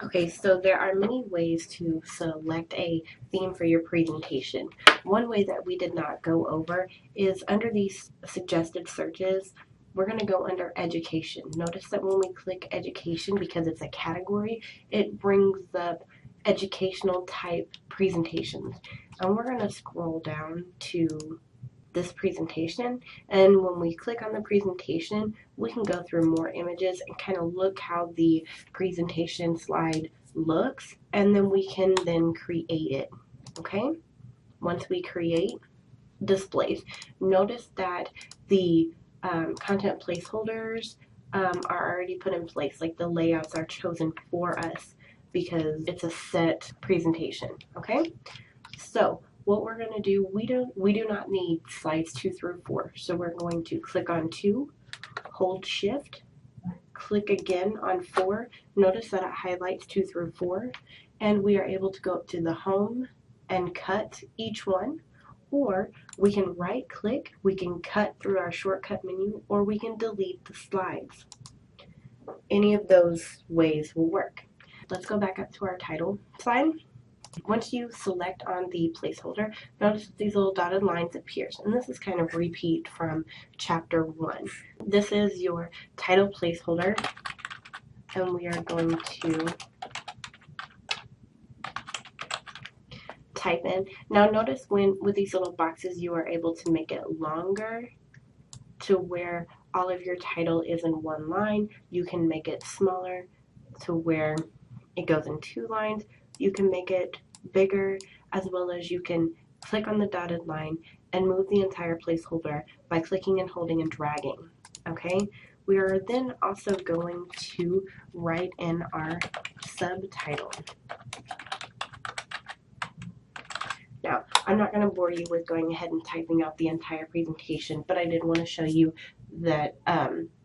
Okay, so there are many ways to select a theme for your presentation. One way that we did not go over is under these suggested searches, we're going to go under education. Notice that when we click education, because it's a category, it brings up educational type presentations. And we're going to scroll down to this presentation, and when we click on the presentation we can go through more images and kind of look how the presentation slide looks, and then we can then create it. Okay, once we create displays, notice that the content placeholders are already put in place, like the layouts are chosen for us because it's a set presentation. Okay, so what we're going to do, we do not need slides 2 through 4. So we're going to click on 2, hold shift, click again on 4. Notice that it highlights 2 through 4, and we are able to go up to the home and cut each one, or we can right click, we can cut through our shortcut menu, or we can delete the slides. Any of those ways will work. Let's go back up to our title slide. Once you select on the placeholder, notice these little dotted lines appears, and this is kind of repeat from chapter 1. This is your title placeholder, and we are going to type in. Now notice when with these little boxes you are able to make it longer to where all of your title is in one line. You can make it smaller to where it goes in 2 lines. You can make it bigger, as well as you can click on the dotted line and move the entire placeholder by clicking and holding and dragging. Okay, we are then also going to write in our subtitle. Now, I'm not going to bore you with going ahead and typing out the entire presentation, but I did want to show you that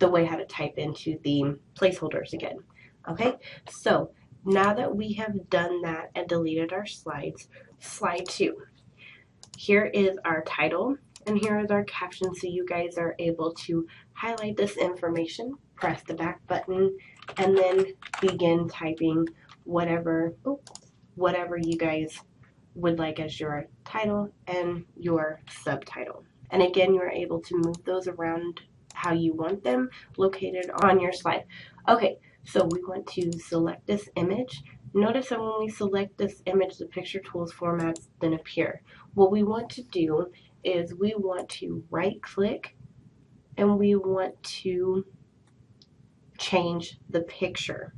the way how to type into the placeholders again. Okay, so now that we have done that and deleted our slides, slide 2. Here is our title, and here is our caption, so you guys are able to highlight this information, press the back button, and then begin typing whatever you guys would like as your title and your subtitle. And again, you're able to move those around how you want them located on your slide. Okay, so we want to select this image. Notice that when we select this image, the picture tools formats then appear. What we want to do is we want to right click and we want to change the picture.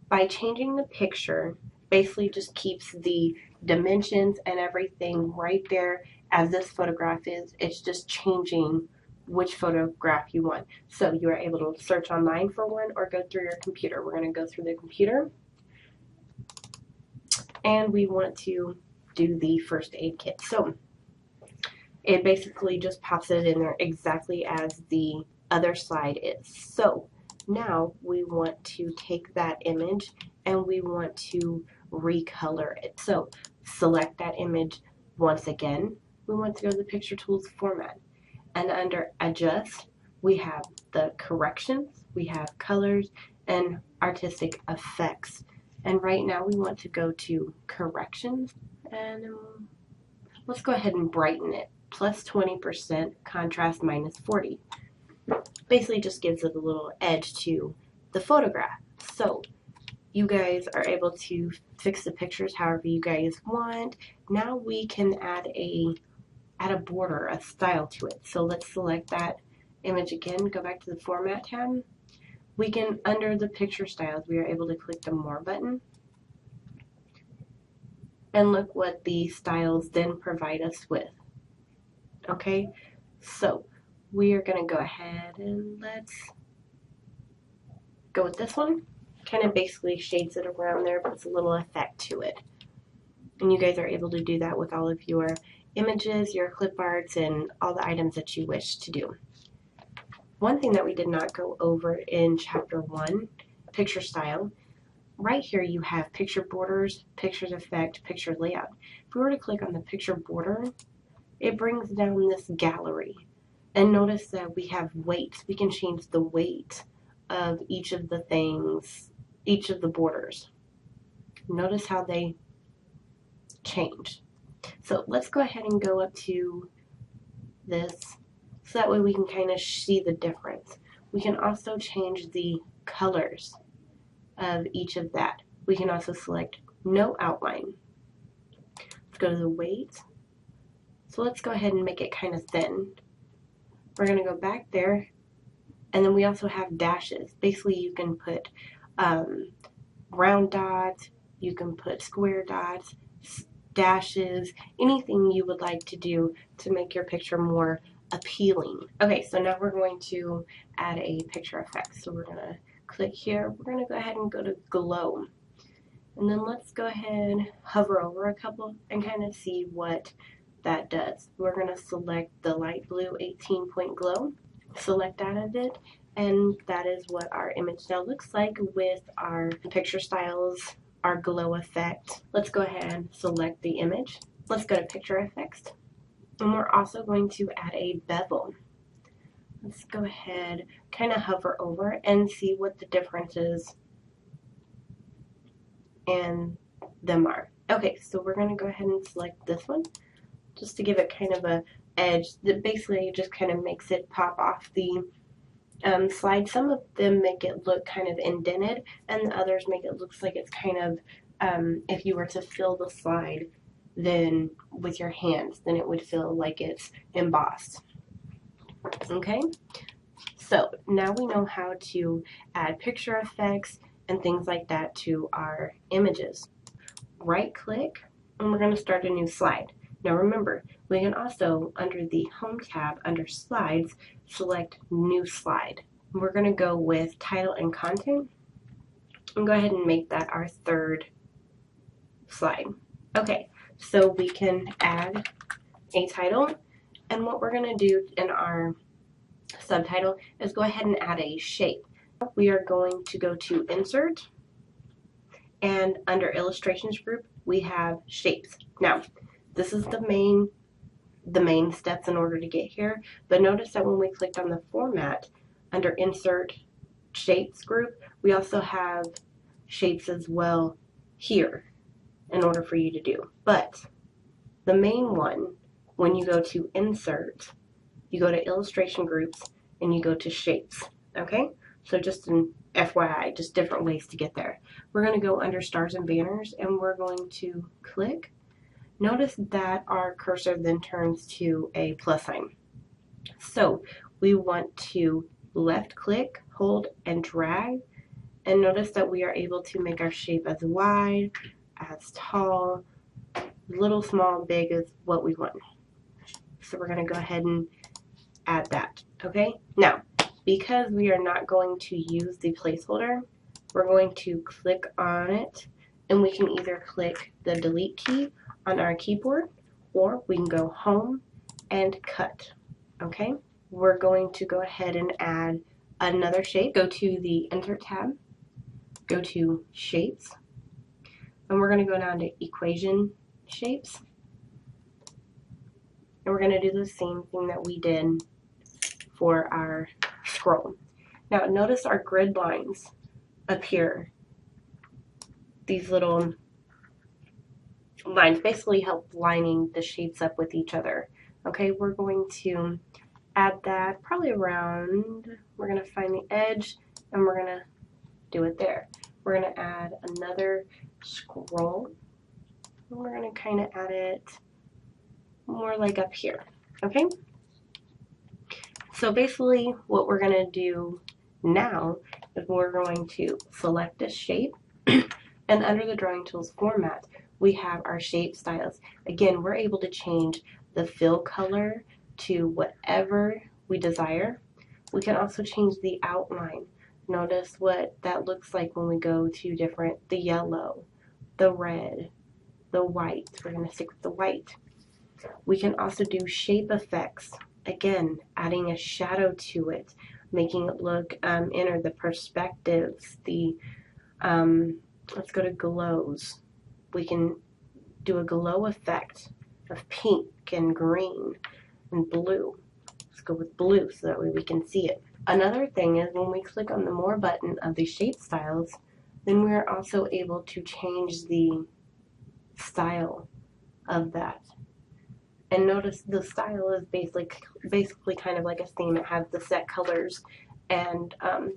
By changing the picture, basically just keeps the dimensions and everything right there as this photograph is. It's just changing which photograph you want. So you are able to search online for one or go through your computer. We're going to go through the computer, and we want to do the first aid kit. So it basically just pops it in there exactly as the other slide is. So now we want to take that image and we want to recolor it. So select that image once again. We want to go to the picture tools format, and under adjust we have the corrections, we have colors and artistic effects, and right now we want to go to corrections, and let's go ahead and brighten it. Plus 20%, contrast minus 40. Basically just gives it a little edge to the photograph. So you guys are able to fix the pictures however you guys want. Now we can add a border, a style to it. So let's select that image again, go back to the format tab. We can, under the picture styles, we are able to click the more button. And look what the styles then provide us with. Okay, so we are going to go ahead and let's go with this one. Kind of basically shades it around there, puts a little effect to it. And you guys are able to do that with all of your images, your clip arts, and all the items that you wish to do. One thing that we did not go over in chapter 1, picture style. Right here you have picture borders, pictures effect, picture layout. If we were to click on the picture border, it brings down this gallery. And notice that we have weights. We can change the weight of each of the things each of the borders. Notice how they change. So let's go ahead and go up to this so that way we can kind of see the difference. We can also change the colors of each of that. We can also select no outline. Let's go to the weight. So let's go ahead and make it kind of thin. We're going to go back there, and then we also have dashes. Basically you can put round dots, you can put square dots, dashes, anything you would like to do to make your picture more appealing. Okay, so now we're going to add a picture effect. So we're going to click here. We're going to go ahead and go to glow. And then let's go ahead, hover over a couple and kind of see what that does. We're going to select the light blue 18-point glow, select out of it, and that is what our image now looks like with our picture styles, our glow effect. Let's go ahead and select the image. Let's go to picture effects, and we're also going to add a bevel. Let's go ahead, kind of hover over and see what the differences in them are. Okay, so we're going to go ahead and select this one just to give it kind of a edge that basically just kind of makes it pop off the slide. Some of them make it look kind of indented, and the others make it look like it's kind of, if you were to fill the slide then with your hands, then it would feel like it's embossed. Okay, so now we know how to add picture effects and things like that to our images. Right click, and we're going to start a new slide. Now remember, we can also, under the Home tab, under Slides, select New Slide. We're going to go with Title and Content, and go ahead and make that our third slide. Okay, so we can add a title, and what we're going to do in our subtitle is go ahead and add a shape. We are going to go to Insert, and under Illustrations group, we have Shapes. Now, this is the main steps in order to get here, but notice that when we clicked on the format under Insert Shapes group, we also have shapes as well here in order for you to do. But the main one, when you go to Insert, you go to Illustration Groups and you go to Shapes. Okay, so just an FYI, just different ways to get there. We're going to go under Stars and Banners, and we're going to click. Notice that our cursor then turns to a plus sign. So we want to left click, hold, and drag, and notice that we are able to make our shape as wide, as tall, little, small, big is what we want. So we're going to go ahead and add that. Okay, now because we are not going to use the placeholder, we're going to click on it, and we can either click the delete key on our keyboard, or we can go home and cut. Okay, we're going to go ahead and add another shape. Go to the Insert tab, go to Shapes, and we're going to go down to Equation Shapes, and we're going to do the same thing that we did for our scroll. Now notice our grid lines appear. These little lines basically help lining the shapes up with each other. Okay, we're going to add that probably around, we're going to find the edge and we're going to do it there. We're going to add another scroll, and we're going to kind of add it more like up here. Okay, so basically what we're going to do now is we're going to select a shape, and under the Drawing Tools format we have our shape styles. Again, we're able to change the fill color to whatever we desire. We can also change the outline. Notice what that looks like when we go to the yellow, the red, the white. We're going to stick with the white. We can also do shape effects. Again, adding a shadow to it, making it look inner, the perspectives, the, let's go to glows. We can do a glow effect of pink and green and blue. Let's go with blue so that way we can see it. Another thing is when we click on the More button of the shape styles, then we're also able to change the style of that. And notice the style is basically kind of like a theme. It has the set colors and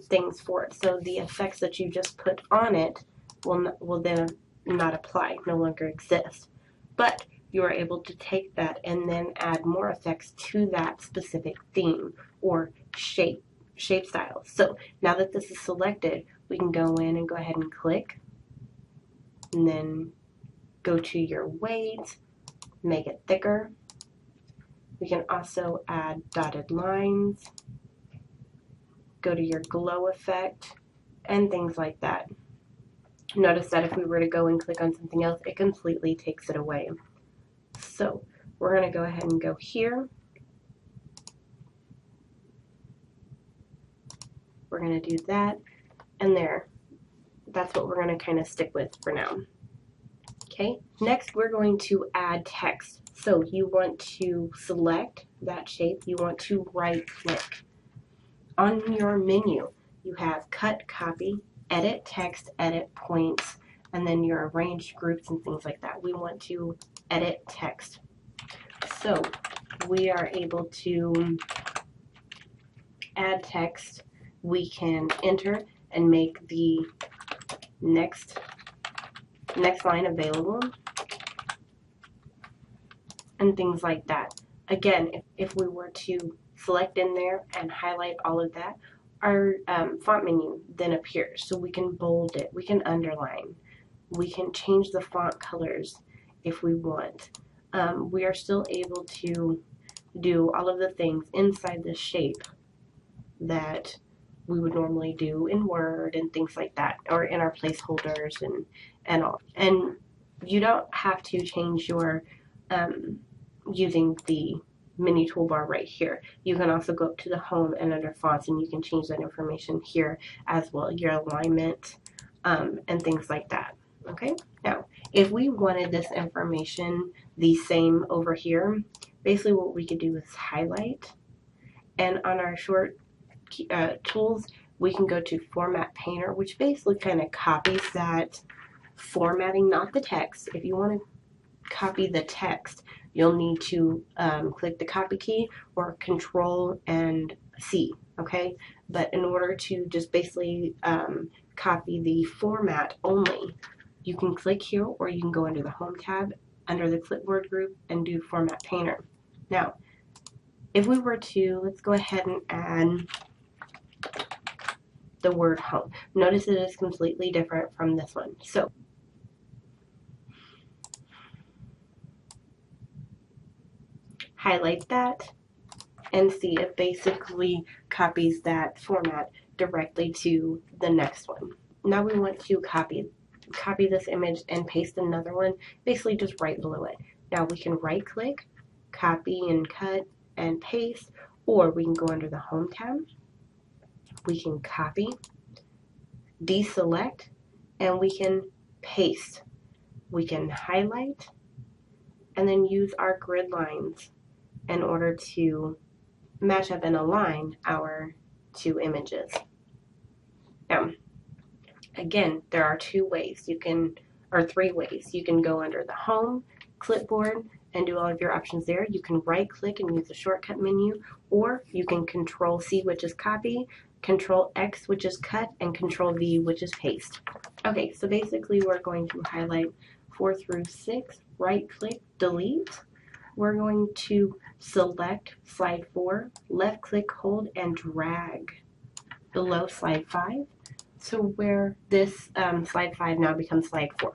things for it. So the effects that you just put on it will then not apply, no longer exist. But you are able to take that and then add more effects to that specific theme or shape style. So now that this is selected, we can go in and go ahead and click, and then go to your weight, make it thicker. We can also add dotted lines, go to your glow effect, and things like that. Notice that if we were to go and click on something else, it completely takes it away. So we're going to go ahead and go here. We're going to do that, and there. That's what we're going to kind of stick with for now. Okay, next we're going to add text. So you want to select that shape, you want to right click. On your menu, you have cut, copy, edit text, edit points, and then your arranged groups and things like that. We want to edit text. So we are able to add text. We can enter and make the next line available and things like that. Again, if we were to select in there and highlight all of that, our font menu then appears. So we can bold it, we can underline, we can change the font colors if we want. We are still able to do all of the things inside the shape that we would normally do in Word and things like that, or in our placeholders and all. And you don't have to change your using the menu toolbar right here. You can also go up to the home and under fonts, and you can change that information here as well, your alignment and things like that. Okay, now if we wanted this information the same over here, basically what we could do is highlight, and on our short tools, we can go to Format Painter, which basically kind of copies that formatting, not the text. If you want to copy the text, you'll need to click the copy key or Control and C, okay? But in order to just basically copy the format only, you can click here, or you can go under the Home tab, under the Clipboard group, and do Format Painter. Now, if we were to, let's go ahead and add the word home. Notice it is completely different from this one. So highlight that and see it basically copies that format directly to the next one. Now we want to copy this image and paste another one, basically just right below it. Now we can right click, copy and cut and paste, or we can go under the Home tab. We can copy, deselect, and we can paste. We can highlight and then use our grid lines in order to match up and align our two images. Now, again, there are three ways. You can go under the Home, Clipboard, and do all of your options there. You can right click and use the shortcut menu, or you can Control C, which is copy, Control X, which is cut, and Control V, which is paste. Okay, so basically we're going to highlight 4 through 6, right click, delete. We're going to select slide 4, left click, hold, and drag below slide 5. So where this slide 5 now becomes slide 4.